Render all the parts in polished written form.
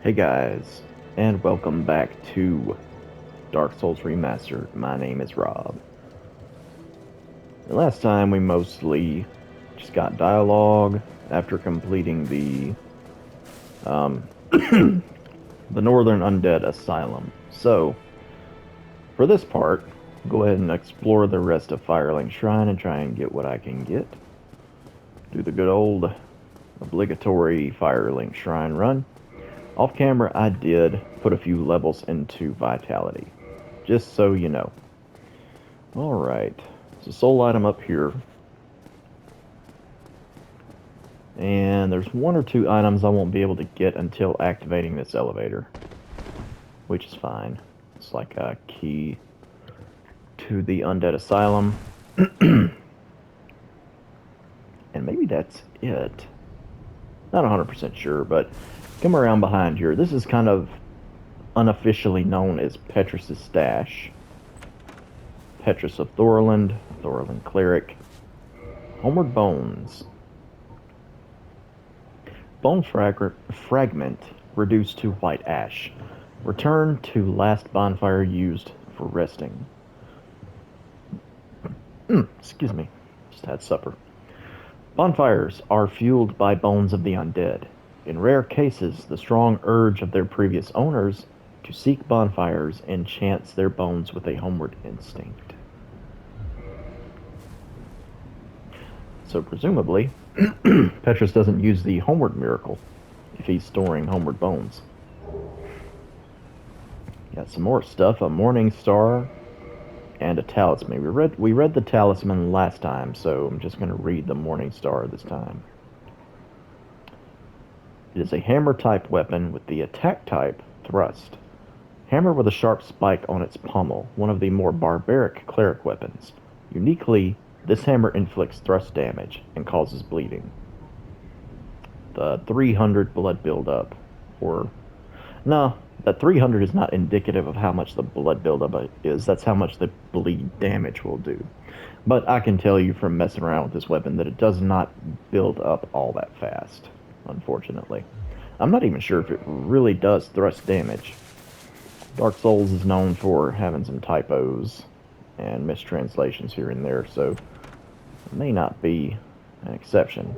Hey guys, and welcome back to Dark Souls Remastered. My name is Rob. And last time we mostly just got dialogue after completing um, the Northern Undead Asylum. So, for this part, go ahead and explore the rest of Firelink Shrine and try and get what I can get. Do the good old obligatory Firelink Shrine run. Off camera, I did put a few levels into Vitality, just so you know. Alright, there's a soul item up here, and there's one or two items I won't be able to get until activating this elevator, which is fine. It's like a key to the Undead Asylum, and maybe that's it. Not 100% sure, but come around behind here. This is kind of unofficially known as Petrus's Stash. Petrus of Thorland, Thorland Cleric. Homeward Bones. Bone fragment reduced to white ash. Return to last bonfire used for resting. Excuse me. Just had supper. Bonfires are fueled by bones of the undead. In rare cases, the strong urge of their previous owners to seek bonfires enchants their bones with a homeward instinct. So presumably, Petrus doesn't use the homeward miracle if he's storing homeward bones. Got some more stuff, a morning star and a talisman. We read the talisman last time, so I'm just going to read the morning star this time. It is a hammer type weapon with the attack type thrust. Hammer with a sharp spike on its pommel, one of the more barbaric cleric weapons. Uniquely, this hammer inflicts thrust damage and causes bleeding. The 300 blood buildup, or no, that 300 is not indicative of how much the blood buildup is. That's how much the bleed damage will do. But I can tell you from messing around with this weapon that it does not build up all that fast, unfortunately. I'm not even sure if it really does thrust damage. Dark Souls is known for having some typos and mistranslations here and there, so it may not be an exception.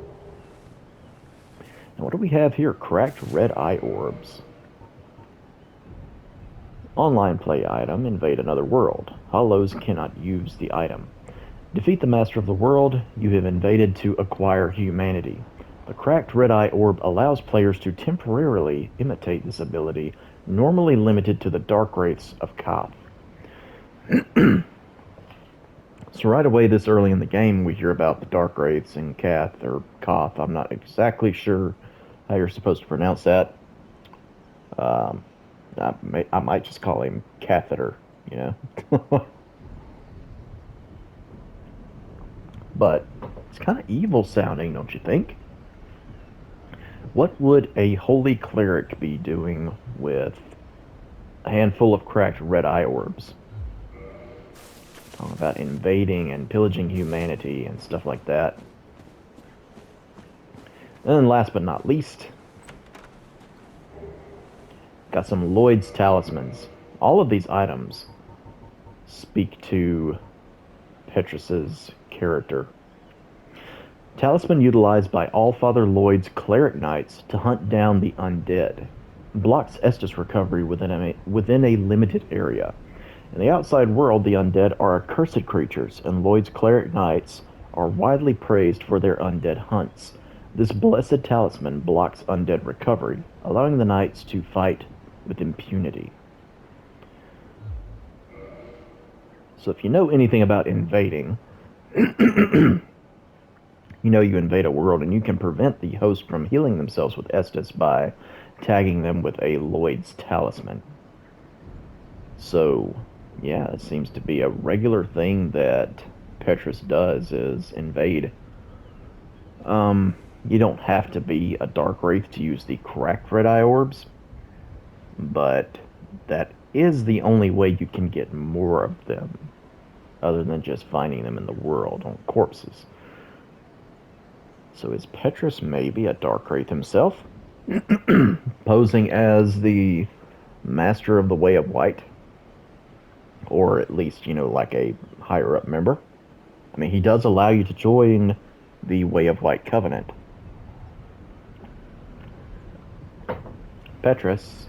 And what do we have here? Cracked red eye orbs. Online play item, invade another world. Hollows cannot use the item. Defeat the master of the world you have invaded to acquire humanity. The cracked red eye orb allows players to temporarily imitate this ability, normally limited to the dark wraiths of Koth. So right away this early in the game we hear about the dark wraiths in Kath or Koth. I'm not exactly sure how you're supposed to pronounce that. Um, I might just call him Catheter, you know. But it's kind of evil sounding, don't you think? What would a holy cleric be doing with a handful of cracked red eye orbs? Talking about invading and pillaging humanity and stuff like that. And then last but not least, got some Lloyd's talismans. All of these items speak to Petrus's character. Talisman utilized by Allfather Lloyd's cleric knights to hunt down the undead. Blocks Estus recovery within a limited area. In the outside world, the undead are accursed creatures, and Lloyd's cleric knights are widely praised for their undead hunts. This blessed talisman blocks undead recovery, allowing the knights to fight with impunity. So if you know anything about invading, you know you invade a world and you can prevent the host from healing themselves with Estus by tagging them with a Lloyd's talisman. So, yeah, it seems to be a regular thing that Petrus does is invade. You don't have to be a Dark Wraith to use the cracked red eye orbs, but that is the only way you can get more of them, other than just finding them in the world on corpses. So is Petrus maybe a Dark Wraith himself? Posing as the master of the Way of White, or at least, like a higher up member. I mean, he does allow you to join the Way of White Covenant. Petrus,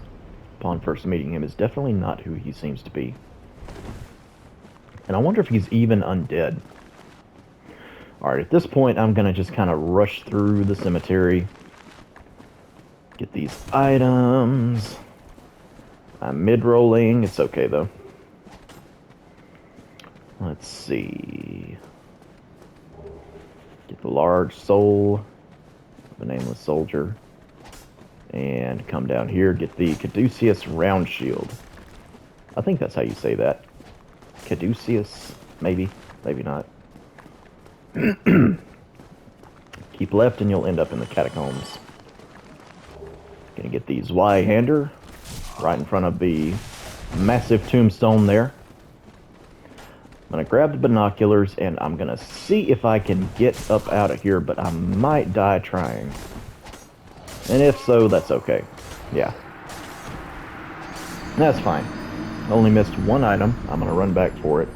upon first meeting him, is definitely not who he seems to be. And I wonder if he's even undead. Alright, at this point, I'm going to just kind of rush through the cemetery. Get these items. I'm mid-rolling. It's okay, though. Let's see. Get the large soul of a nameless soldier. And come down here, get the Caduceus round shield. I think that's how you say that. Caduceus, maybe. Maybe not. Keep left and you'll end up in the catacombs. Gonna get the Zweihander right in front of the massive tombstone there. I'm gonna grab the binoculars and I'm gonna see if I can get up out of here, but I might die trying. And if so, that's okay. Yeah. That's fine. Only missed one item. I'm gonna run back for it.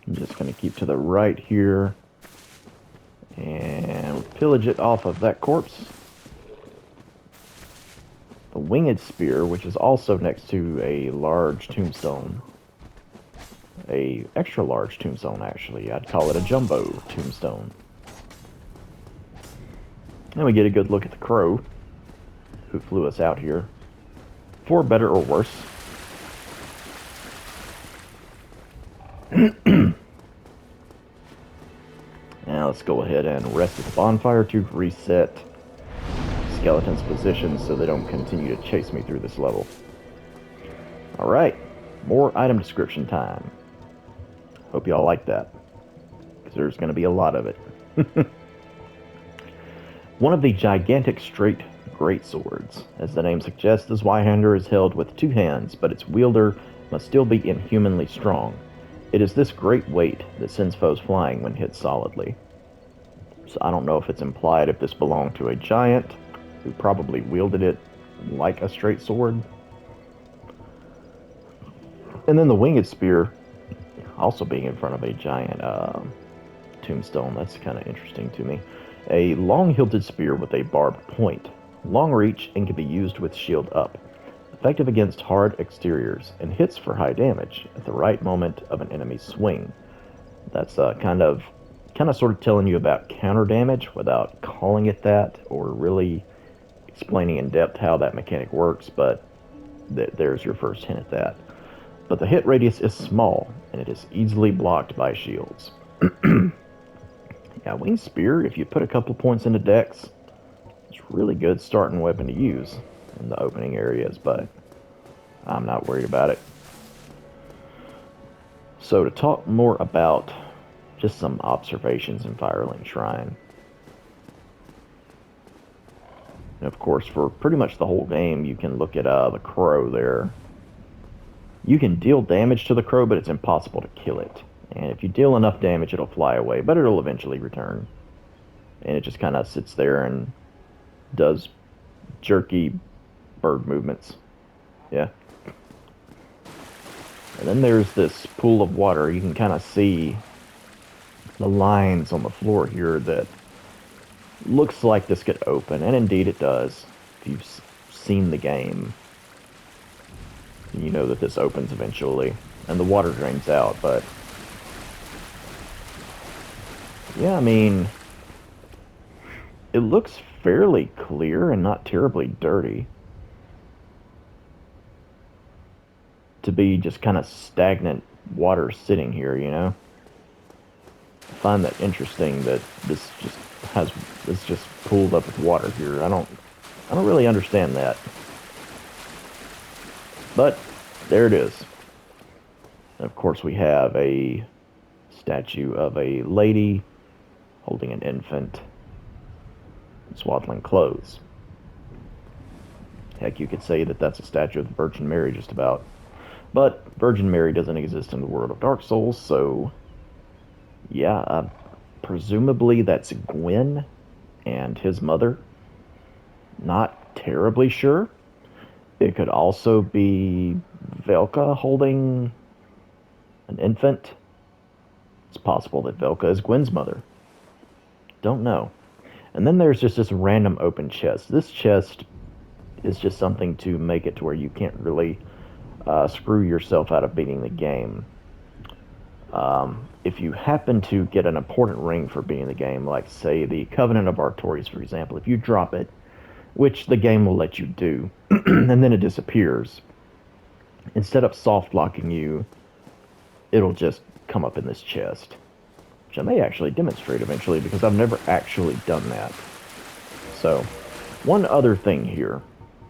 I'm just gonna keep to the right here. And pillage it off of that corpse. The winged spear, which is also next to a large tombstone. A extra large tombstone, actually. I'd call it a jumbo tombstone. And we get a good look at the crow who flew us out here. For better or worse. Now let's go ahead and rest at the bonfire to reset skeletons' positions so they don't continue to chase me through this level. Alright, more item description time. Hope y'all like that, because there's going to be a lot of it. One of the gigantic straight greatswords. As the name suggests, the Zweihander is held with two hands, but its wielder must still be inhumanly strong. It is this great weight that sends foes flying when hit solidly. So I don't know if it's implied if this belonged to a giant, who probably wielded it like a straight sword. And then the winged spear, also being in front of a giant tombstone. That's kind of interesting to me. A long-hilted spear with a barbed point. Long reach and can be used with shield up. Effective against hard exteriors, and hits for high damage at the right moment of an enemy's swing. That's kind of sort of telling you about counter damage without calling it that, or really explaining in depth how that mechanic works, but there's your first hint at that. But the hit radius is small, and it is easily blocked by shields. Yeah, winged spear, if you put a couple points into dex, it's a really good starting weapon to use in the opening areas, but I'm not worried about it. So to talk more about just some observations in Firelink Shrine. And of course, for pretty much the whole game, you can look at the crow there. You can deal damage to the crow, but it's impossible to kill it. And if you deal enough damage, it'll fly away, but it'll eventually return. And it just kind of sits there and does jerky bird movements. Yeah. And then there's this pool of water. You can kind of see the lines on the floor here that looks like this could open, and indeed it does. If you've seen the game, you know that this opens eventually, and the water drains out, but yeah, I mean, it looks fairly clear and not terribly dirty to be just kind of stagnant water sitting here, you know? I find that interesting that this just pooled up with water here. I don't really understand that. But there it is. And of course we have a statue of a lady holding an infant in swaddling clothes. Heck, you could say that that's a statue of the Virgin Mary just about. But Virgin Mary doesn't exist in the world of Dark Souls, so yeah, Presumably that's Gwen and his mother. Not terribly sure. It could also be Velka holding an infant. It's possible that Velka is Gwen's mother. Don't know. And then there's just this random open chest. This chest is just something to make it to where you can't really screw yourself out of beating the game. If you happen to get an important ring for beating the game, like say the Covenant of Artorias, for example, if you drop it, which the game will let you do, and then it disappears, instead of soft locking you, it'll just come up in this chest, which I may actually demonstrate eventually because I've never actually done that. So, one other thing here.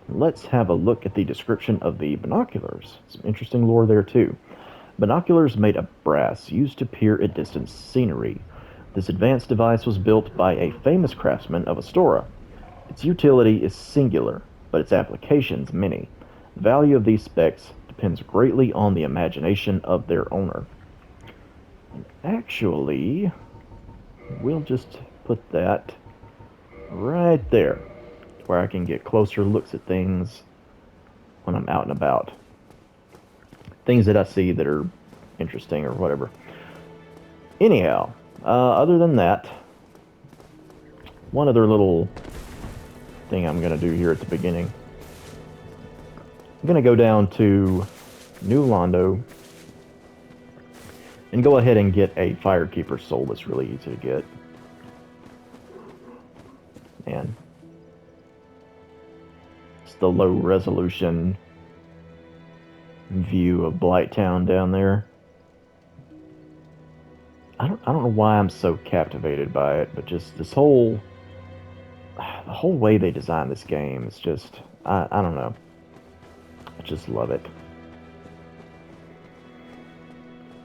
Let's have a look at the description of the binoculars. Some interesting lore there too. Binoculars made of brass, used to peer at distant scenery. This advanced device was built by a famous craftsman of Astora. Its utility is singular, but its applications many. The value of these specs depends greatly on the imagination of their owner. And actually, we'll just put that right there, where I can get closer looks at things when I'm out and about. Things that I see that are interesting or whatever. Anyhow, other than that, one other little thing I'm going to do here at the beginning. I'm going to go down to New Londo and go ahead and get a Firekeeper soul that's really easy to get. Man. It's the low resolution view of Blighttown down there. I don't know why I'm so captivated by it, but just the whole way they designed this game is just, I don't know. I just love it.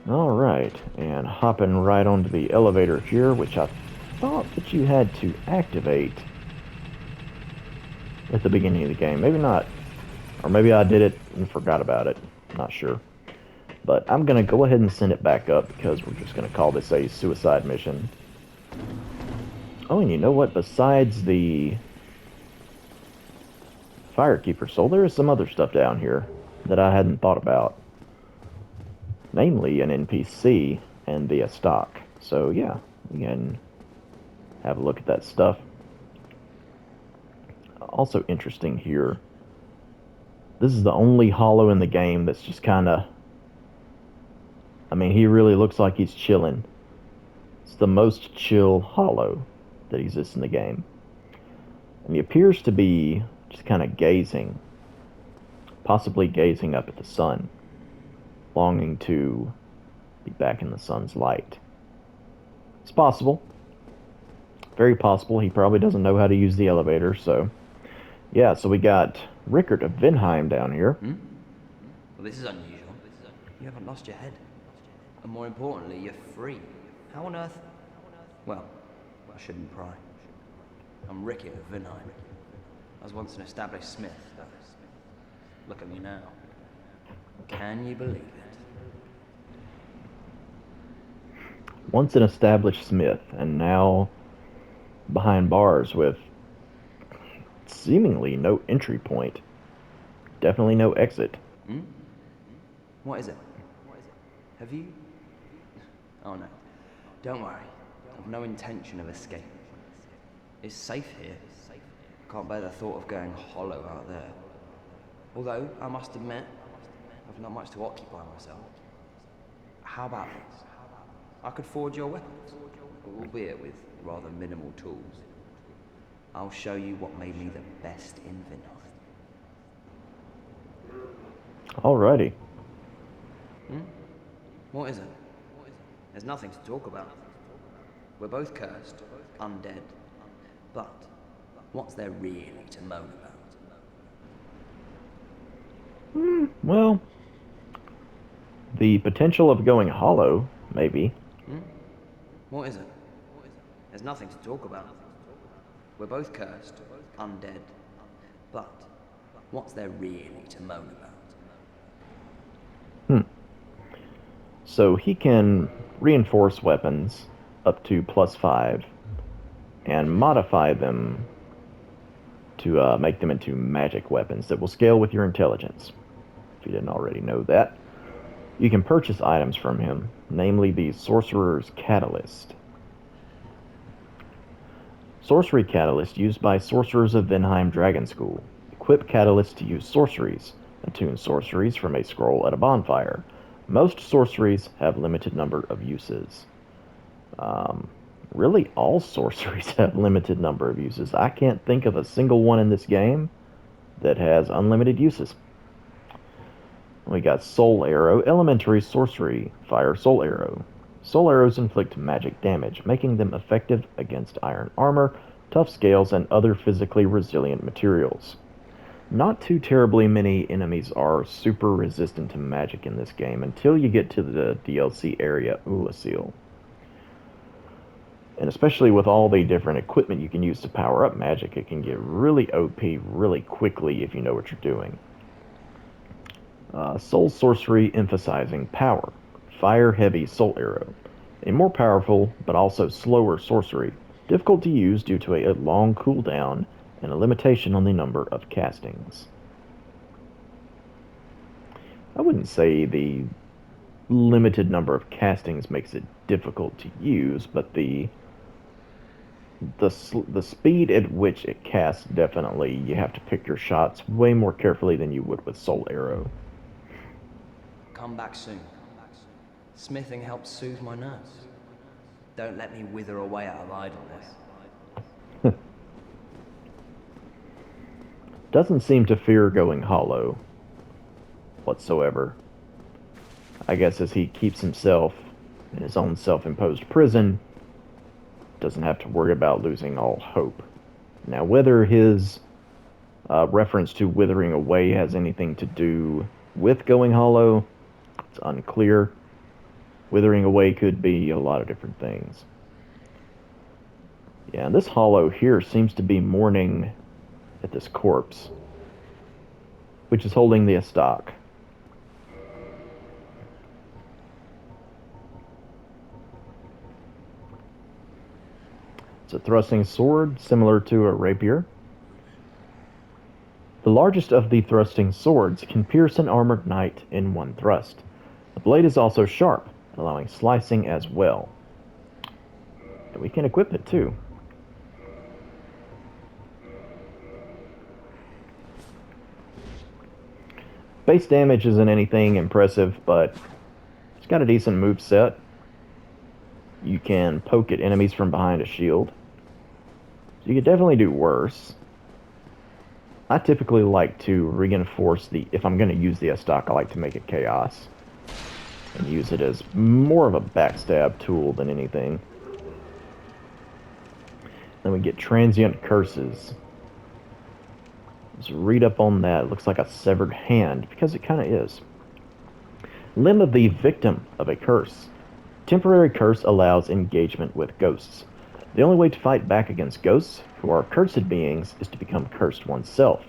Alright, and hopping right onto the elevator here, which I thought that you had to activate at the beginning of the game. Maybe not. Or maybe I did it and forgot about it. Not sure. But I'm going to go ahead and send it back up because we're just going to call this a suicide mission. Oh, and you know what? Besides the Firekeeper soul, there is some other stuff down here that I hadn't thought about. Namely, an NPC and the stock. So, yeah, we can have a look at that stuff. Also interesting here, this is the only hollow in the game that's just kind of, I mean, he really looks like he's chilling. It's the most chill hollow that exists in the game. And he appears to be just kind of gazing, possibly gazing up at the sun, longing to be back in the sun's light. It's possible. Very possible. He probably doesn't know how to use the elevator, so... Yeah, so we got Rickard of Vinheim down here. Well, this is unusual. You haven't lost your head. And more importantly, you're free. How on earth? Well, I shouldn't pry. I'm Rickard of Vinheim. I was once an established smith. Look at me now. Can you believe it? Once an established smith, and now behind bars with seemingly no entry point. Definitely no exit. What is it? Have you... Oh no. Don't worry. I've no intention of escaping. It's safe here. Can't bear the thought of going hollow out there. Although, I must admit, I've not much to occupy myself. How about this? I could forge your weapons, albeit with rather minimal tools. I'll show you what made me the best in Vinheim. Alrighty. What is it? There's nothing to talk about. We're both cursed, undead. But what's there really to moan about? Well, the potential of going hollow, maybe. What is it? There's nothing to talk about. We're both cursed, undead. But what's there really to moan about? So he can reinforce weapons up to +5 and modify them to make them into magic weapons that will scale with your intelligence. If you didn't already know that. You can purchase items from him, namely the Sorcerer's Catalyst. Sorcery Catalyst used by sorcerers of Vinheim Dragon School. Equip Catalyst to use sorceries. Attune sorceries from a scroll at a bonfire. Most sorceries have limited number of uses. Really, all sorceries have limited number of uses. I can't think of a single one in this game that has unlimited uses. We got Soul Arrow, elementary sorcery, fire Soul Arrow. Soul arrows inflict magic damage, making them effective against iron armor, tough scales, and other physically resilient materials. Not too terribly many enemies are super resistant to magic in this game until you get to the DLC area Ulasil. And especially with all the different equipment you can use to power up magic, it can get really OP really quickly if you know what you're doing. Soul Sorcery emphasizing power. Fire Heavy Soul Arrow. A more powerful, but also slower sorcery, difficult to use due to a long cooldown and a limitation on the number of castings. I wouldn't say the limited number of castings makes it difficult to use, but the speed at which it casts, definitely, you have to pick your shots way more carefully than you would with Soul Arrow. Come back soon. Smithing helps soothe my nerves. Don't let me wither away out of idleness. Doesn't seem to fear going hollow whatsoever. I guess as he keeps himself in his own self-imposed prison, doesn't have to worry about losing all hope. Now, whether his reference to withering away has anything to do with going hollow, it's unclear. Withering away could be a lot of different things. Yeah, and this hollow here seems to be mourning at this corpse, which is holding the estoc. It's a thrusting sword, similar to a rapier. The largest of the thrusting swords can pierce an armored knight in one thrust. The blade is also sharp, allowing slicing as well. And we can equip it too. Base damage isn't anything impressive, but it's got a decent move set. You can poke at enemies from behind a shield. So you could definitely do worse. I typically like to reinforce if I'm going to use the estoc, I like to make it chaos. And use it as more of a backstab tool than anything. Then we get transient curses. Let's read up on that. It looks like a severed hand, because it kind of is. Limb of the victim of a curse. Temporary curse allows engagement with ghosts. The only way to fight back against ghosts, who are cursed beings, is to become cursed oneself.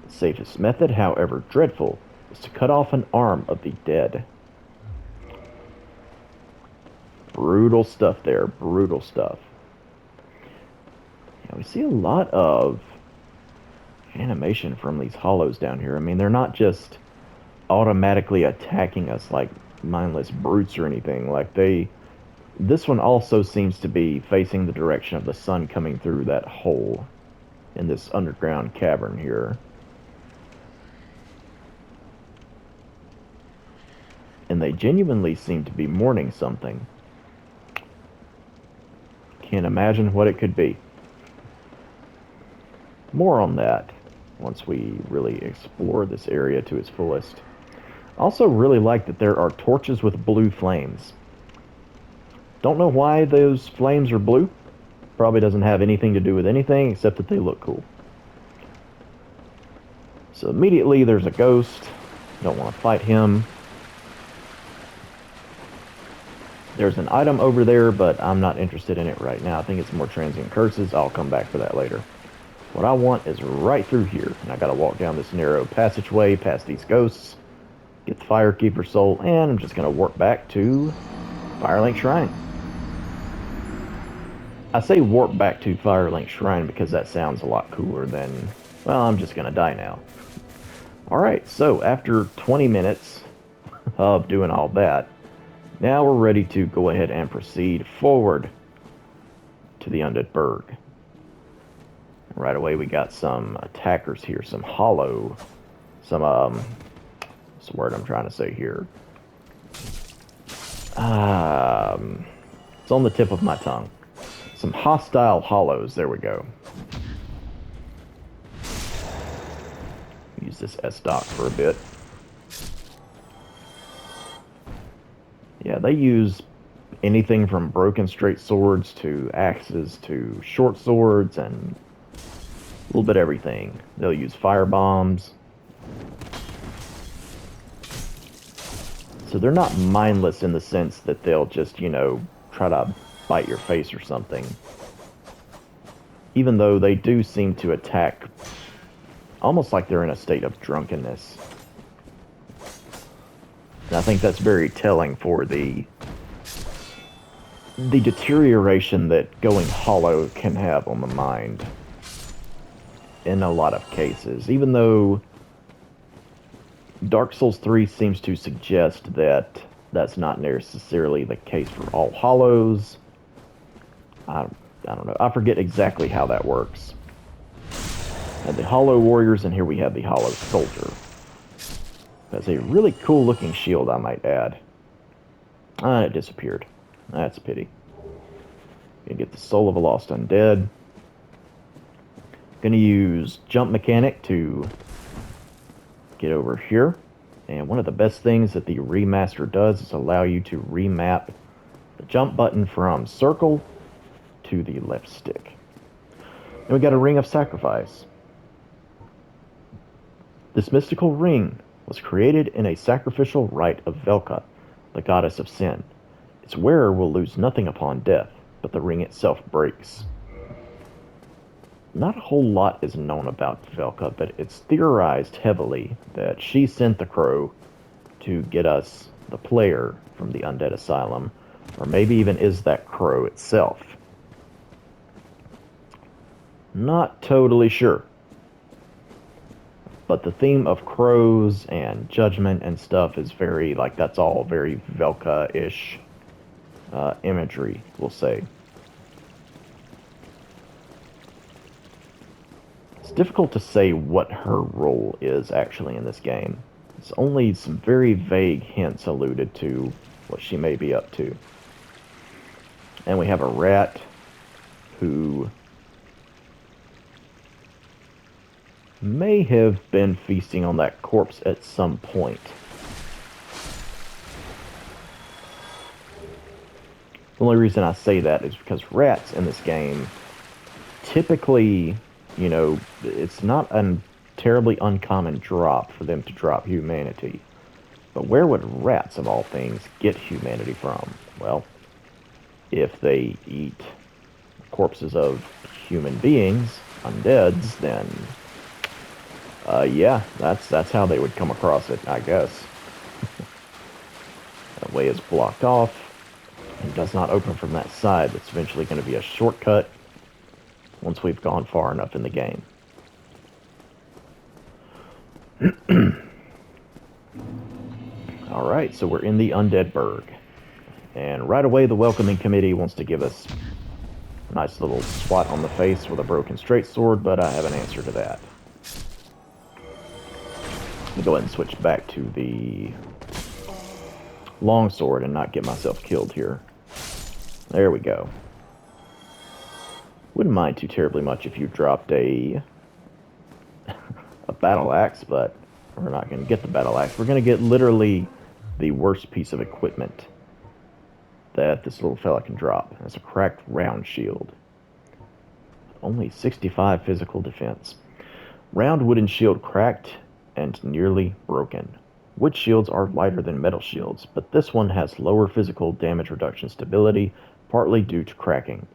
The safest method, however dreadful, is to cut off an arm of the dead. Brutal stuff there, brutal stuff. Yeah, we see a lot of animation from these hollows down here. I mean, they're not just automatically attacking us like mindless brutes or anything. This one also seems to be facing the direction of the sun coming through that hole in this underground cavern here. And they genuinely seem to be mourning something. Can't imagine what it could be. More on that once we really explore this area to its fullest. Also really like that there are torches with blue flames. Don't know why those flames are blue. Probably doesn't have anything to do with anything except that they look cool. So immediately there's a ghost. Don't want to fight him. There's an item over there, but I'm not interested in it right now. I think it's more transient curses. I'll come back for that later. What I want is right through here. And I gotta walk down this narrow passageway past these ghosts, get the Firekeeper soul, and I'm just gonna warp back to Firelink Shrine. I say warp back to Firelink Shrine because that sounds a lot cooler than, well, I'm just gonna die now. Alright, so after 20 minutes of doing all that, now we're ready to go ahead and proceed forward to the Undead Burg. Right away we got some attackers here, some hollow, what's the word I'm trying to say here? It's on the tip of my tongue. Some hostile hollows, there we go. Use this S-Dock for a bit. Yeah, they use anything from broken straight swords to axes to short swords and a little bit of everything. They'll use fire bombs. So they're not mindless in the sense that they'll just, you know, try to bite your face or something. Even though they do seem to attack almost like they're in a state of drunkenness. And I think that's very telling for the deterioration that going hollow can have on the mind in a lot of cases. Even though Dark Souls 3 seems to suggest that that's not necessarily the case for all hollows. I don't know. I forget exactly how that works. And the hollow warriors, and here we have the hollow soldier. That's a really cool looking shield, I might add. Ah, it disappeared. That's a pity. Gonna get the soul of a lost undead. Gonna use jump mechanic to get over here. And one of the best things that the remaster does is allow you to remap the jump button from circle to the left stick. And we got a ring of sacrifice. This mystical ring was created in a sacrificial rite of Velka, the goddess of sin. Its wearer will lose nothing upon death, but the ring itself breaks. Not a whole lot is known about Velka, but it's theorized heavily that she sent the crow to get us, the player, from the Undead Asylum, or maybe even is that crow itself. Not totally sure. But the theme of crows and judgment and stuff is very, like, that's all very Velka-ish imagery, we'll say. It's difficult to say what her role is actually in this game. It's only some very vague hints alluded to what she may be up to. And we have a rat who may have been feasting on that corpse at some point. The only reason I say that is because rats in this game typically, you know, it's not a terribly uncommon drop for them to drop humanity. But where would rats, of all things, get humanity from? Well, if they eat corpses of human beings, undeads, then yeah, that's how they would come across it, I guess. That way is blocked off and does not open from that side. That's eventually going to be a shortcut once we've gone far enough in the game. Alright, so we're in the Undead Burg. And right away the welcoming committee wants to give us a nice little swat on the face with a broken straight sword, but I have an answer to that. Let me go ahead and switch back to the longsword and not get myself killed here. There we go. Wouldn't mind too terribly much if you dropped a battle axe, but we're not going to get the battle axe. We're going to get literally the worst piece of equipment that this little fella can drop. It's a cracked round shield. Only 65 physical defense. Round wooden shield cracked and nearly broken. Wood shields are lighter than metal shields, but this one has lower physical damage reduction stability, partly due to cracking.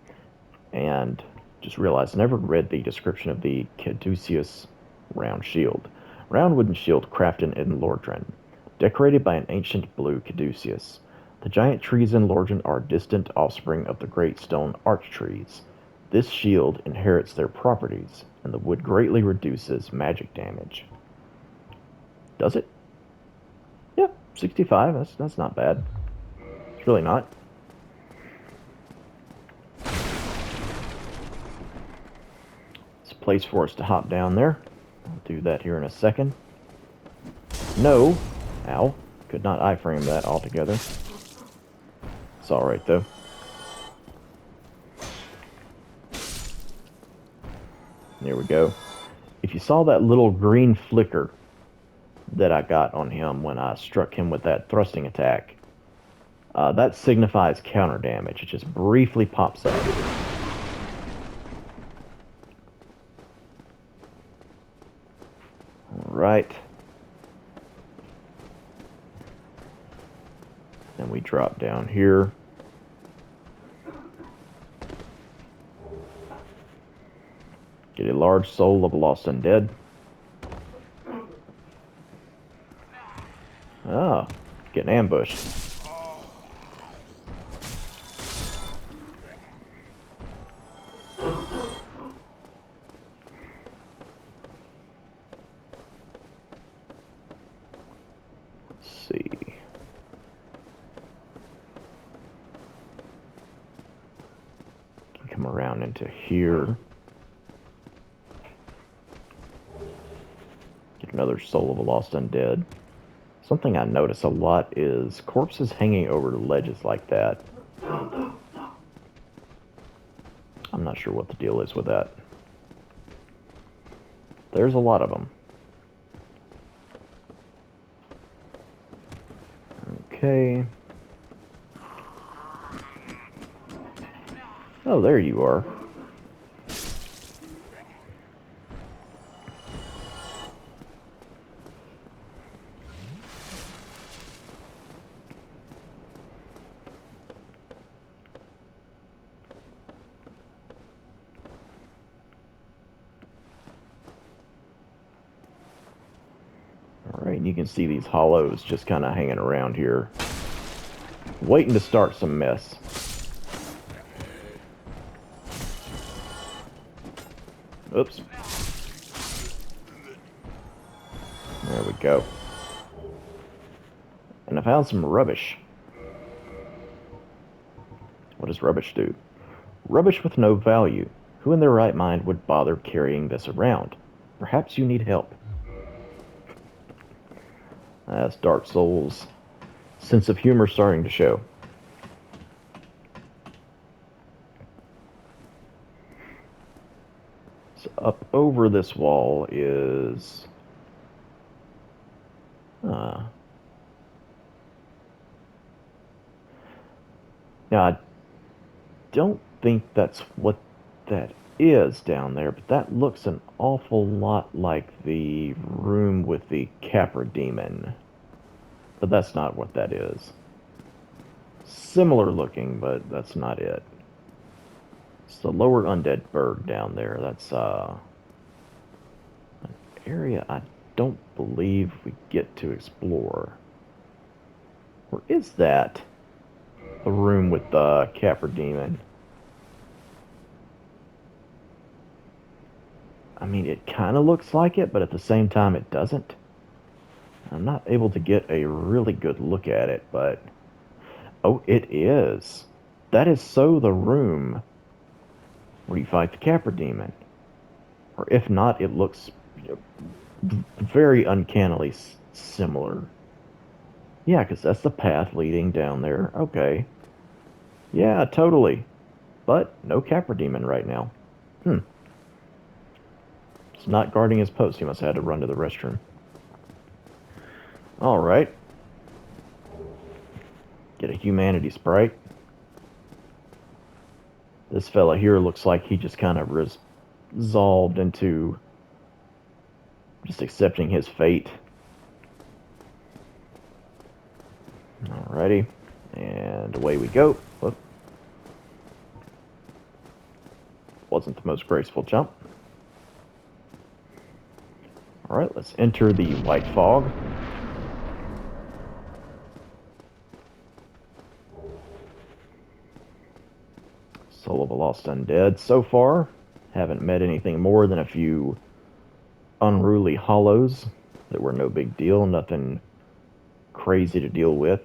And just realized I never read the description of the caduceus round shield. Round wooden shield crafted in Lordran, decorated by an ancient blue caduceus. The giant trees in Lorgen are distant offspring of the great stone arch trees. This shield inherits their properties, and the wood greatly reduces magic damage. Does it? Yeah, 65. That's not bad. It's really not. It's a place for us to hop down there. I'll do that here in a second. No! Ow. Could not iframe that altogether. It's alright though. There we go. If you saw that little green flicker that I got on him when I struck him with that thrusting attack, that signifies counter damage. It just briefly pops up. Alright. Then we drop down here. Get a large soul of a lost undead. Oh, getting ambushed. Let's see. Come around into here. Get another soul of a lost undead. Something I notice a lot is corpses hanging over ledges like that. I'm not sure what the deal is with that. There's a lot of them. Okay. Oh, there you are. Alright, you can see these hollows just kind of hanging around here, waiting to start some mess. Oops. There we go. And I found some rubbish. What does rubbish do? Rubbish with no value. Who in their right mind would bother carrying this around? Perhaps you need help. That's Dark Souls' sense of humor starting to show. So up over this wall is... Now, I don't think that's what that is down there, but that looks an awful lot like the room with the Capra demon. But that's not what that is. Similar looking, but that's not it. It's the lower Undead Burg down there. That's an area I don't believe we get to explore. Or is that the room with the Capra demon? I mean, it kind of looks like it, but at the same time it doesn't. I'm not able to get a really good look at it, but... Oh, it is. That is so the room where you fight the Capra demon. Or if not, it looks very uncannily similar. Yeah, because that's the path leading down there. Okay. Yeah, totally. But no Capra demon right now. He's not guarding his post. He must have had to run to the restroom. Alright. Get a humanity sprite. This fella here looks like he just kind of resolved into just accepting his fate. Alrighty. And away we go. Whoop. Wasn't the most graceful jump. Alright, let's enter the white fog. Soul of a Lost Undead. So far, haven't met anything more than a few unruly hollows that were no big deal, nothing crazy to deal with.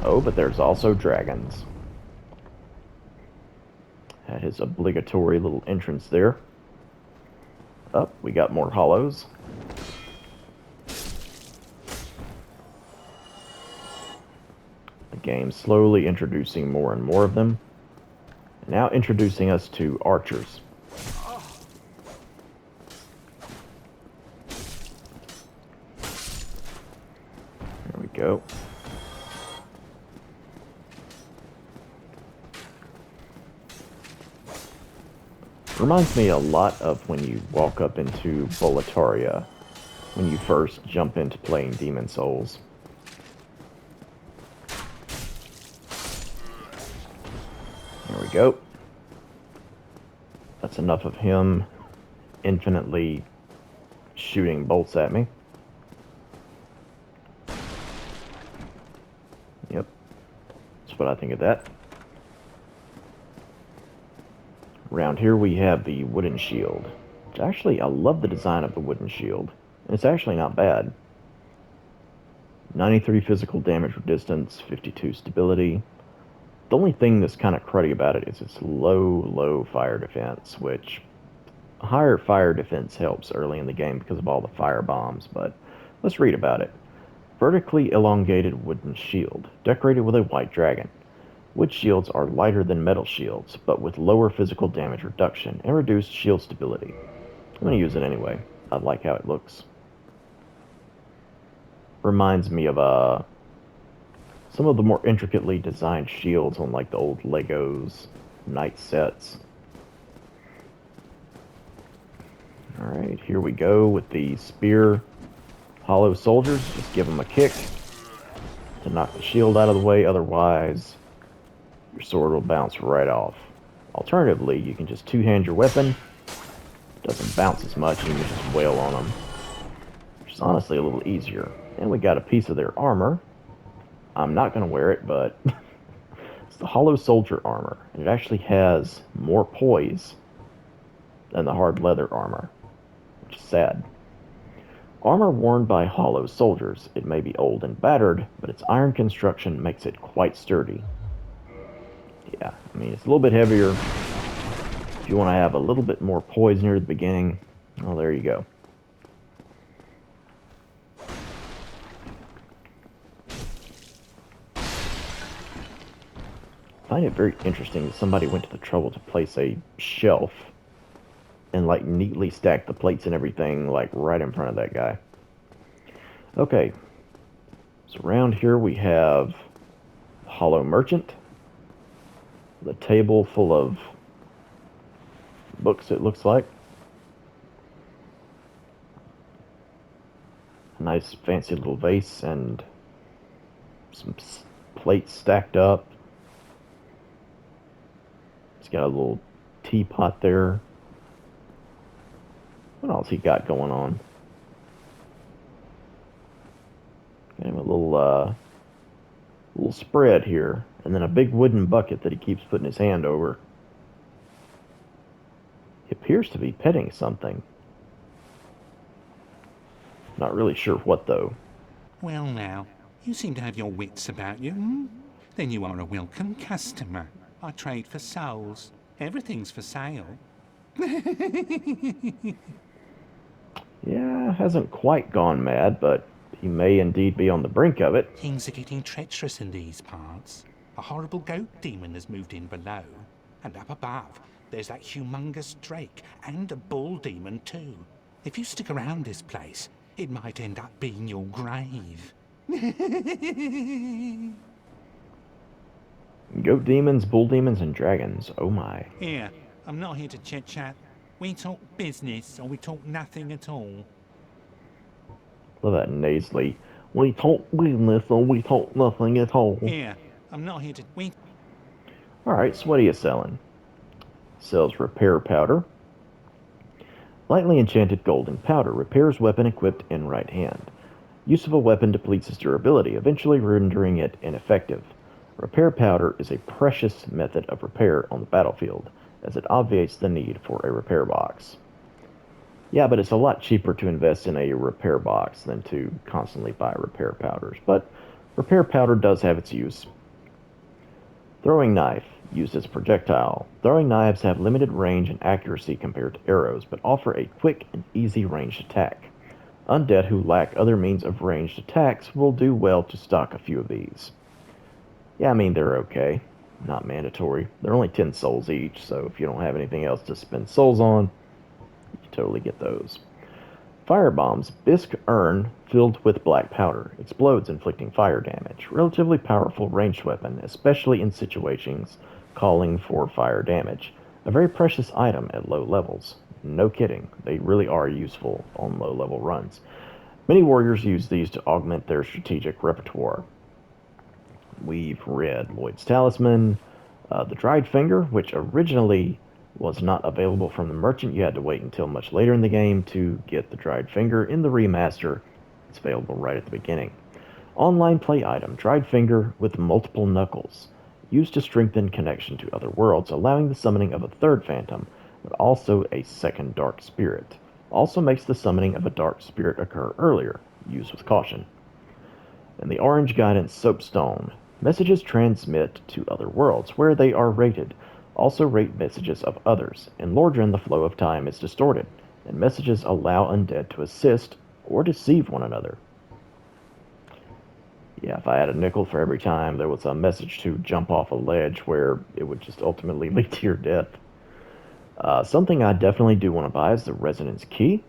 Oh, but there's also dragons. Had his obligatory little entrance there. Up, we got more hollows. The game slowly introducing more and more of them. Now introducing us to archers. There we go. Reminds me a lot of when you walk up into Boletaria, when you first jump into playing Demon Souls. There we go. That's enough of him infinitely shooting bolts at me. Yep. That's what I think of that. Around here we have the wooden shield. Which actually, I love the design of the wooden shield. And it's actually not bad. 93 physical damage resistance, 52 stability. The only thing that's kind of cruddy about it is its low fire defense, which higher fire defense helps early in the game because of all the fire bombs, but let's read about it. Vertically elongated wooden shield, decorated with a white dragon. Wood shields are lighter than metal shields, but with lower physical damage reduction and reduced shield stability. I'm going to use it anyway. I like how it looks. Reminds me of some of the more intricately designed shields on like the old Legos knight sets. Alright, here we go with the spear hollow soldiers. Just give them a kick to knock the shield out of the way, otherwise your sword will bounce right off. Alternatively, you can just two-hand your weapon. Doesn't bounce as much, and you can just wail on them. Which is honestly a little easier. And we got a piece of their armor. I'm not going to wear it, but it's the hollow soldier armor. And it actually has more poise than the hard leather armor, which is sad. Armor worn by hollow soldiers. It may be old and battered, but its iron construction makes it quite sturdy. Yeah, I mean, it's a little bit heavier. If you want to have a little bit more poise near the beginning, well, there you go. I find it very interesting that somebody went to the trouble to place a shelf and like neatly stack the plates and everything like right in front of that guy. Okay, so around here we have the Hollow Merchant, the table full of books, it looks like. A nice fancy little vase and some plates stacked up. He's got a little teapot there. What else he got going on? Got him a little spread here, and then a big wooden bucket that he keeps putting his hand over. He appears to be petting something. Not really sure what, though. Well now, you seem to have your wits about you, hmm? Then you are a welcome customer. I trade for souls. Everything's for sale. Yeah, hasn't quite gone mad, but he may indeed be on the brink of it. Things are getting treacherous in these parts. A horrible goat demon has moved in below. And up above, there's that humongous drake and a bull demon too. If you stick around this place, it might end up being your grave. Goat demons, bull demons, and dragons. Oh my. Here, I'm not here to chit-chat. We talk business, or we talk nothing at all. Love that nasally. We talk business, or we talk nothing at all. Here, I'm not here to... Alright, so what are you selling? Sells repair powder. Lightly enchanted golden powder. Repairs weapon equipped in right hand. Use of a weapon depletes its durability, eventually rendering it ineffective. Repair powder is a precious method of repair on the battlefield, as it obviates the need for a repair box. Yeah, but it's a lot cheaper to invest in a repair box than to constantly buy repair powders, but repair powder does have its use. Throwing knife, used as a projectile. Throwing knives have limited range and accuracy compared to arrows, but offer a quick and easy ranged attack. Undead who lack other means of ranged attacks will do well to stock a few of these. Yeah, I mean, they're okay. Not mandatory. They're only 10 souls each, so if you don't have anything else to spend souls on, you can totally get those. Fire bombs. Bisque urn filled with black powder. Explodes, inflicting fire damage. Relatively powerful ranged weapon, especially in situations calling for fire damage. A very precious item at low levels. No kidding, they really are useful on low level runs. Many warriors use these to augment their strategic repertoire. We've read Lloyd's Talisman, the Dried Finger, which originally was not available from the merchant. You had to wait until much later in the game to get the Dried Finger. In the remaster, it's available right at the beginning. Online play item, Dried Finger with multiple knuckles, used to strengthen connection to other worlds, allowing the summoning of a third phantom, but also a second dark spirit. Also makes the summoning of a dark spirit occur earlier, used with caution. And the Orange Guidance Soapstone, messages transmit to other worlds, where they are rated. Also rate messages of others. In Lordran, the flow of time is distorted, and messages allow undead to assist or deceive one another. Yeah, if I had a nickel for every time there was a message to jump off a ledge where it would just ultimately lead to your death. Something I definitely do want to buy is the Resonance Key,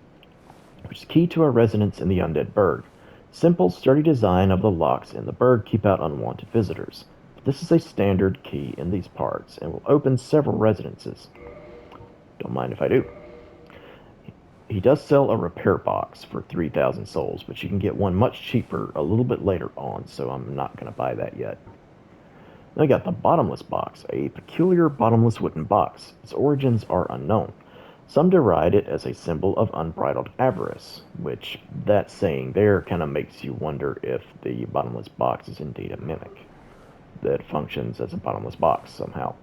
which is key to a resonance in the Undead Burg. Simple, sturdy design of the locks in the Burg keep out unwanted visitors. This is a standard key in these parts, and will open several resonances. Don't mind if I do. He does sell a repair box for 3,000 souls, but you can get one much cheaper a little bit later on, so I'm not going to buy that yet. Then I got the Bottomless Box, a peculiar bottomless wooden box. Its origins are unknown. Some deride it as a symbol of unbridled avarice, which that saying there kind of makes you wonder if the Bottomless Box is indeed a mimic that functions as a bottomless box somehow.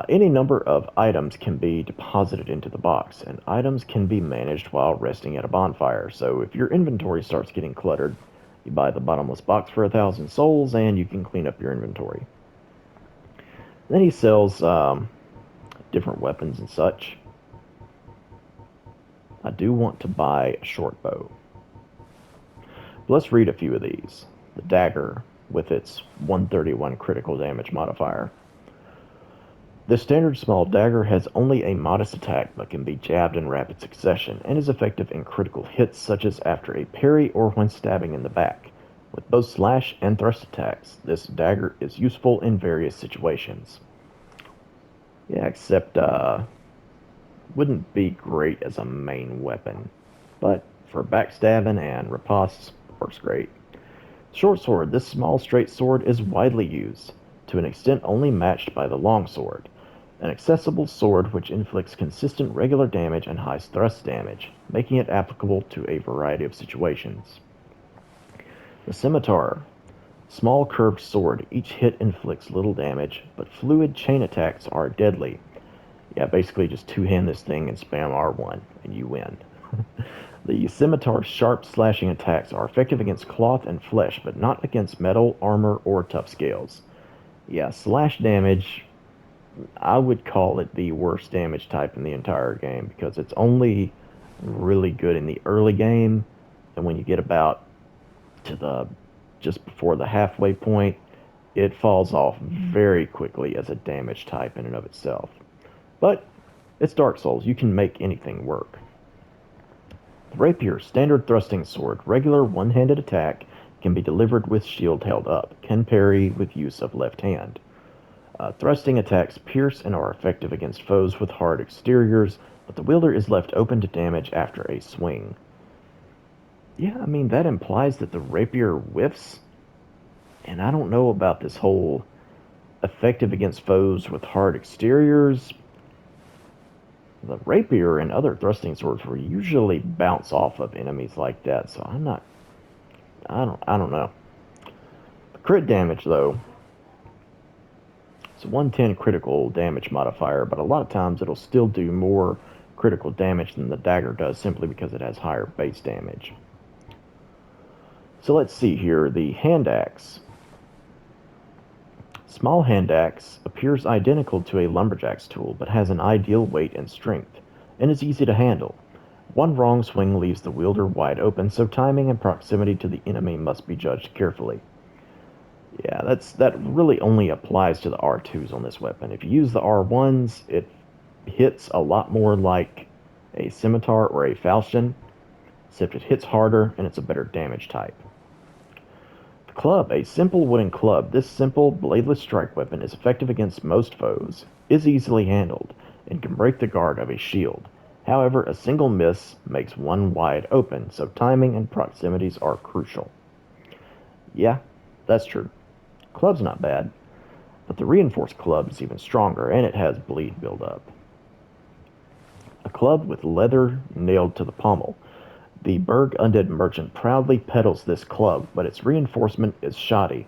Any number of items can be deposited into the box, and items can be managed while resting at a bonfire. So if your inventory starts getting cluttered, you buy the Bottomless Box for 1,000 souls, and you can clean up your inventory. Then he sells different weapons and such. I do want to buy a short bow. But let's read a few of these. The Dagger, with its 131 critical damage modifier. The standard small dagger has only a modest attack, but can be jabbed in rapid succession, and is effective in critical hits such as after a parry or when stabbing in the back. With both slash and thrust attacks, this dagger is useful in various situations. Yeah, except wouldn't be great as a main weapon, but for backstabbing and ripostes, works great. Short sword. This small straight sword is widely used, to an extent only matched by the long sword. An accessible sword which inflicts consistent regular damage and high thrust damage, making it applicable to a variety of situations. The scimitar. Small curved sword. Each hit inflicts little damage, but fluid chain attacks are deadly. Yeah, basically just two-hand this thing and spam R1, and you win. The scimitar's sharp slashing attacks are effective against cloth and flesh, but not against metal, armor, or tough scales. Yeah, slash damage, I would call it the worst damage type in the entire game, because it's only really good in the early game, and when you get about to the just before the halfway point, it falls off very quickly as a damage type in and of itself. But it's Dark Souls, you can make anything work. The rapier, standard thrusting sword, regular one-handed attack, can be delivered with shield held up, can parry with use of left hand. Thrusting attacks pierce and are effective against foes with hard exteriors, but the wielder is left open to damage after a swing. Yeah, I mean, that implies that the rapier whiffs, and I don't know about this whole effective against foes with hard exteriors. The rapier and other thrusting swords will usually bounce off of enemies like that, so I don't know. The crit damage, though, It's a 110 critical damage modifier, but a lot of times it'll still do more critical damage than the dagger does simply because it has higher base damage. So let's see here, the hand axe. Small hand axe appears identical to a lumberjack's tool, but has an ideal weight and strength, and is easy to handle. One wrong swing leaves the wielder wide open, so timing and proximity to the enemy must be judged carefully. Yeah, that really only applies to the R2s on this weapon. If you use the R1s, it hits a lot more like a scimitar or a falchion, except it hits harder and it's a better damage type. The club, a simple wooden club. This simple, bladeless strike weapon is effective against most foes, is easily handled, and can break the guard of a shield. However, a single miss makes one wide open, so timing and proximities are crucial. Yeah, that's true. Club's not bad, but the reinforced club is even stronger, and it has bleed buildup. A club with leather nailed to the pommel. The Burg Undead Merchant proudly peddles this club, but its reinforcement is shoddy.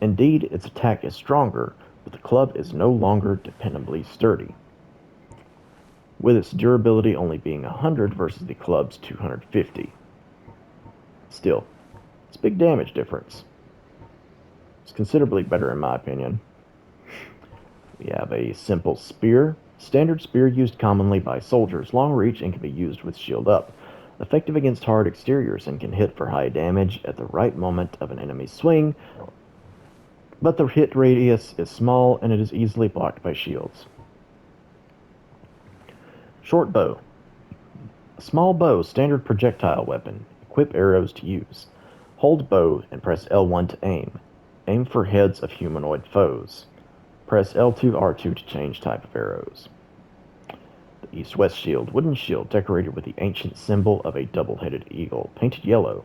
Indeed, its attack is stronger, but the club is no longer dependably sturdy, with its durability only being 100 versus the club's 250. Still, it's a big damage difference. It's considerably better in my opinion. We have a simple spear. Standard spear used commonly by soldiers, long reach and can be used with shield up. Effective against hard exteriors and can hit for high damage at the right moment of an enemy's swing, but the hit radius is small and it is easily blocked by shields. Short bow. A small bow, standard projectile weapon. Equip arrows to use. Hold bow and press L1 to aim. Aim for heads of humanoid foes. Press L2, R2 to change type of arrows. The East-West shield. Wooden shield decorated with the ancient symbol of a double-headed eagle, painted yellow.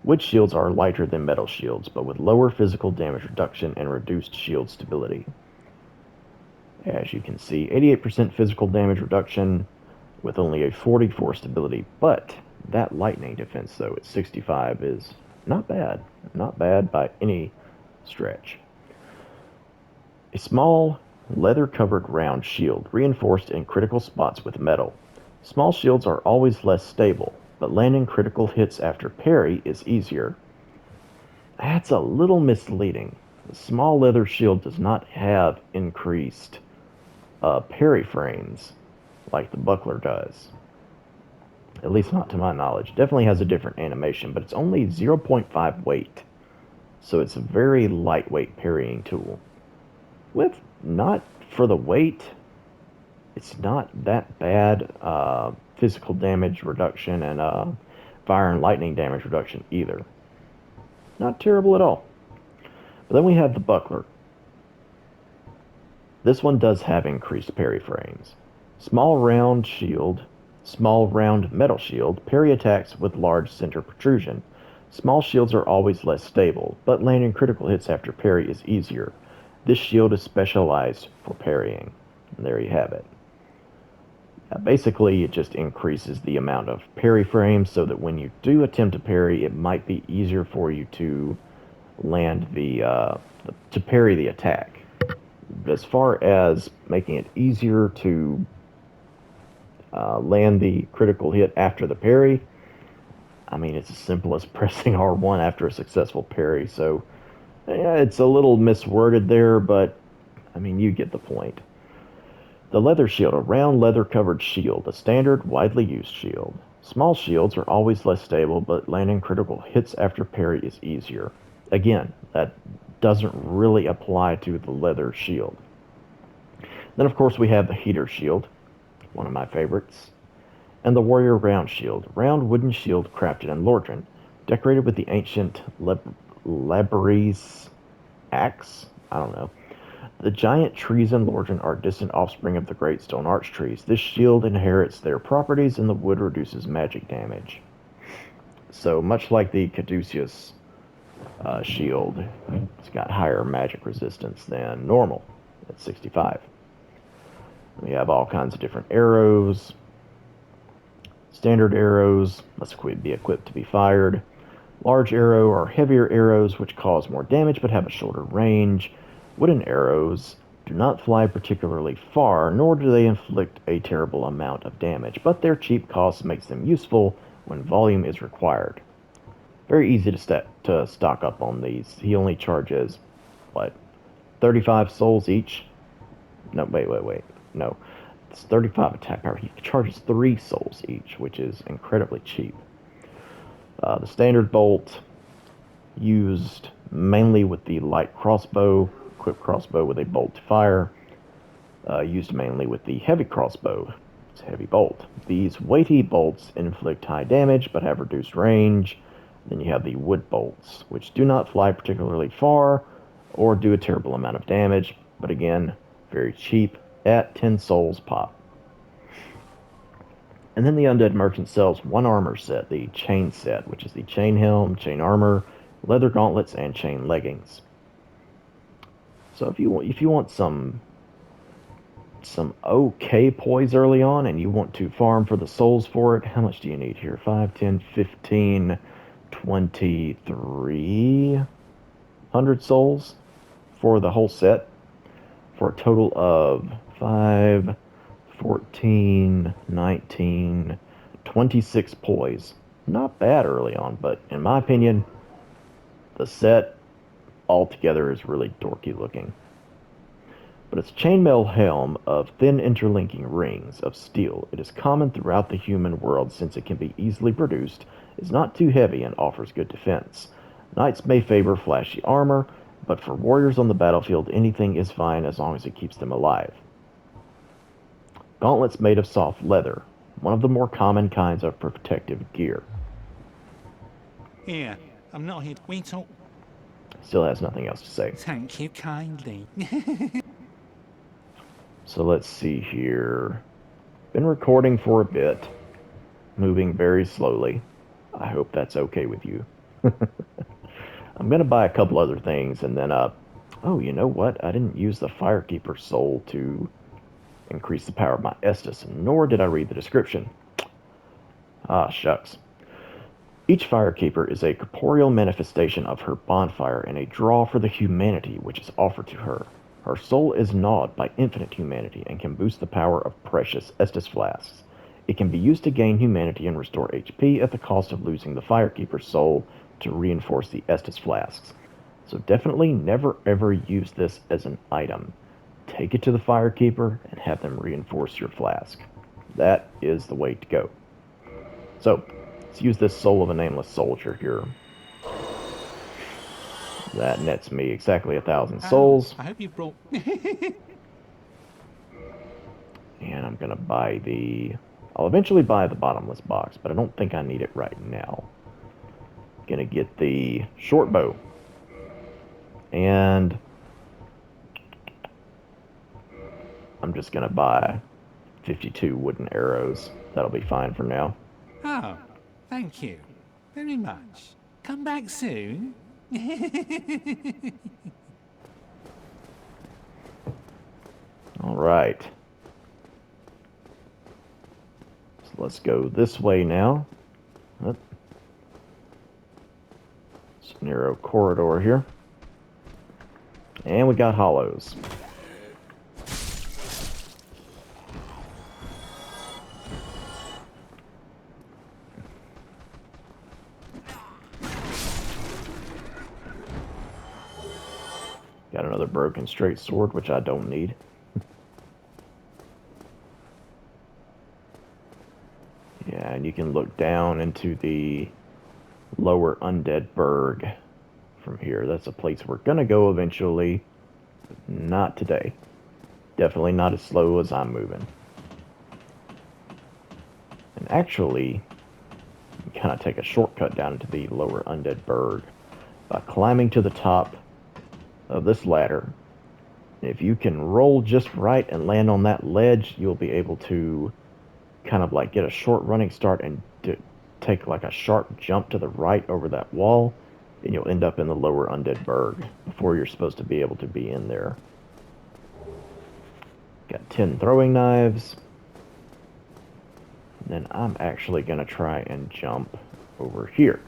Wood shields are lighter than metal shields, but with lower physical damage reduction and reduced shield stability. As you can see, 88% physical damage reduction with only a 44 stability, but that lightning defense, though, at 65 is not bad. Not bad by any stretch. A small, leather-covered round shield, reinforced in critical spots with metal. Small shields are always less stable, but landing critical hits after parry is easier. That's a little misleading. The small leather shield does not have increased parry frames like the buckler does. At least not to my knowledge. Definitely has a different animation, but it's only 0.5 weight. So it's a very lightweight parrying tool. With not for the weight, it's not that bad physical damage reduction and fire and lightning damage reduction either. Not terrible at all. But then we have the buckler. This one does have increased parry frames. Small round metal shield, parry attacks with large center protrusion. Small shields are always less stable, but landing critical hits after parry is easier. This shield is specialized for parrying. And there you have it. Basically, it just increases the amount of parry frames so that when you do attempt to parry, it might be easier for you to land to parry the attack. As far as making it easier to land the critical hit after the parry, I mean, it's as simple as pressing R1 after a successful parry, so yeah, it's a little misworded there, but I mean, you get the point. The leather shield, a round leather-covered shield, a standard, widely used shield. Small shields are always less stable, but landing critical hits after parry is easier. Again, that doesn't really apply to the leather shield. Then, of course, we have the heater shield, one of my favorites, and the warrior round shield, round wooden shield crafted in Lordran, decorated with the ancient Labrys axe. I don't know. The giant trees in Lordran are distant offspring of the great stone arch trees. This shield inherits their properties, and the wood reduces magic damage. So, much like the Caduceus shield, it's got higher magic resistance than normal at 65. We have all kinds of different arrows. Standard arrows must be equipped to be fired. Large arrow or heavier arrows which cause more damage but have a shorter range. Wooden arrows do not fly particularly far, nor do they inflict a terrible amount of damage, but their cheap cost makes them useful when volume is required. Very easy to stock up on these. He only charges, what, 35 souls each? No, wait. No, it's 35 attack power. He charges 3 souls each, which is incredibly cheap. The standard bolt, used mainly with the light crossbow, equipped crossbow with a bolt to fire, used mainly with the heavy crossbow. It's a heavy bolt. These weighty bolts inflict high damage but have reduced range. Then you have the wood bolts, which do not fly particularly far or do a terrible amount of damage, but again, very cheap at 10 souls pop. And then the Undead Merchant sells one armor set, the chain set, which is the chain helm, chain armor, leather gauntlets, and chain leggings. So if you want some okay poise early on and you want to farm for the souls for it, how much do you need here? 5, 10, 15, 2300 souls for the whole set, for a total of 5, 14, 19, 26 poise. Not bad early on, but in my opinion, the set altogether is really dorky looking. But its chainmail helm of thin interlinking rings of steel. It is common throughout the human world since it can be easily produced, is not too heavy, and offers good defense. Knights may favor flashy armor, but for warriors on the battlefield, anything is fine as long as it keeps them alive. Gauntlets made of soft leather, one of the more common kinds of protective gear. Here, I'm not here. We talk. Still has nothing else to say. Thank you kindly. So let's see here. Been recording for a bit, moving very slowly. I hope that's okay with you. I'm going to buy a couple other things and then, oh, you know what? I didn't use the Firekeeper soul to increase the power of my Estus, nor did I read the description. Ah, shucks. Each Firekeeper is a corporeal manifestation of her bonfire and a draw for the humanity which is offered to her. Her soul is gnawed by infinite humanity and can boost the power of precious Estus flasks. It can be used to gain humanity and restore HP at the cost of losing the Firekeeper's soul to reinforce the Estus flasks. So definitely never ever use this as an item. Take it to the Firekeeper and have them reinforce your flask. That is the way to go. So, let's use this Soul of a Nameless Soldier here. That nets me exactly 1,000 souls. I hope you brought... And I'm going to buy the... I'll eventually buy the bottomless box, but I don't think I need it right now. Going to get the short bow. And... I'm just going to buy 52 wooden arrows. That'll be fine for now. Oh, thank you very much. Come back soon. All right. So let's go this way now. It's a narrow corridor here. And we got hollows. Got another broken straight sword, which I don't need. Yeah, and you can look down into the lower Undead Burg from here. That's a place we're gonna go eventually. Not today. Definitely not as slow as I'm moving. And actually, you can kind of take a shortcut down into the lower Undead Burg by climbing to the top of this ladder. If you can roll just right and land on that ledge, you'll be able to kind of like get a short running start and take like a sharp jump to the right over that wall, and you'll end up in the lower Undead Burg before you're supposed to be able to be in there. Got 10 throwing knives. And then I'm actually going to try and jump over here.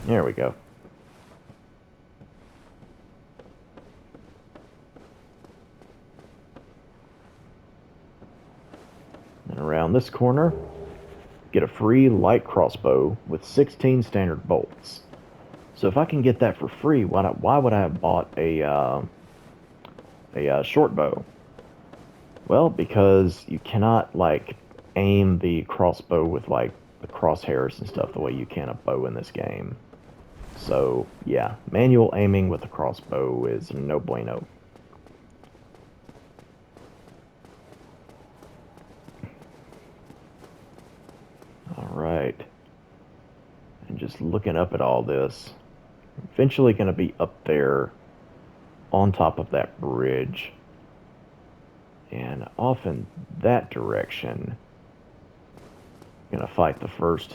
There we go. around this corner, get a free light crossbow with 16 standard bolts. So if I can get that for free, why would I have bought a short bow? Well, because you cannot like aim the crossbow with like the crosshairs and stuff the way you can a bow in this game. So yeah, manual aiming with the crossbow is no bueno. Alright. And just looking up at all this, eventually going to be up there on top of that bridge. And off in that direction, going to fight the first,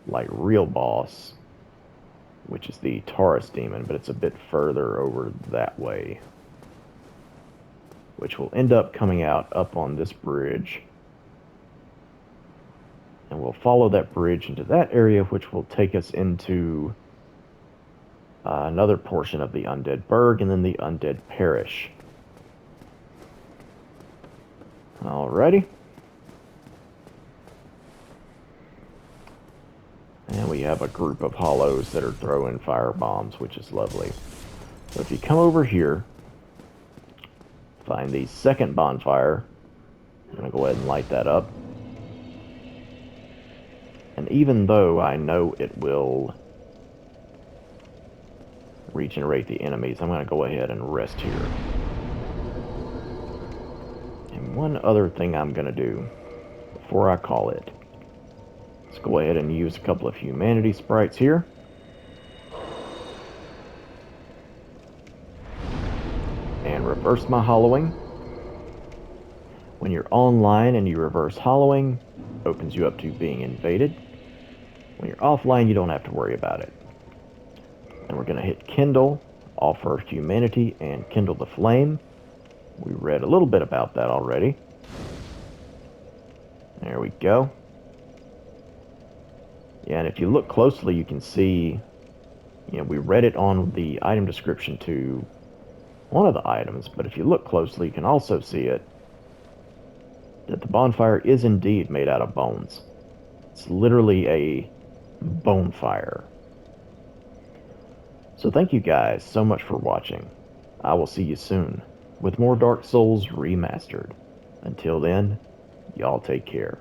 like, real boss, which is the Taurus demon, but it's a bit further over that way, which will end up coming out up on this bridge. And we'll follow that bridge into that area, which will take us into another portion of the Undead Burg, and then the Undead Parish. Alrighty. And we have a group of hollows that are throwing fire bombs, which is lovely. So if you come over here, find the second bonfire. I'm going to go ahead and light that up. And even though I know it will regenerate the enemies, I'm going to go ahead and rest here. And one other thing I'm going to do before I call it, let's go ahead and use a couple of humanity sprites here. And reverse my hollowing. When you're online and you reverse hollowing, opens you up to being invaded. When you're offline, you don't have to worry about it. And we're going to hit Kindle, offer humanity, and kindle the flame. We read a little bit about that already. There we go. Yeah, and if you look closely, you can see, we read it on the item description to one of the items, but if you look closely, you can also see it, that the bonfire is indeed made out of bones. It's literally a bonfire. So thank you guys so much for watching. I will see you soon with more Dark Souls Remastered. Until then, y'all take care.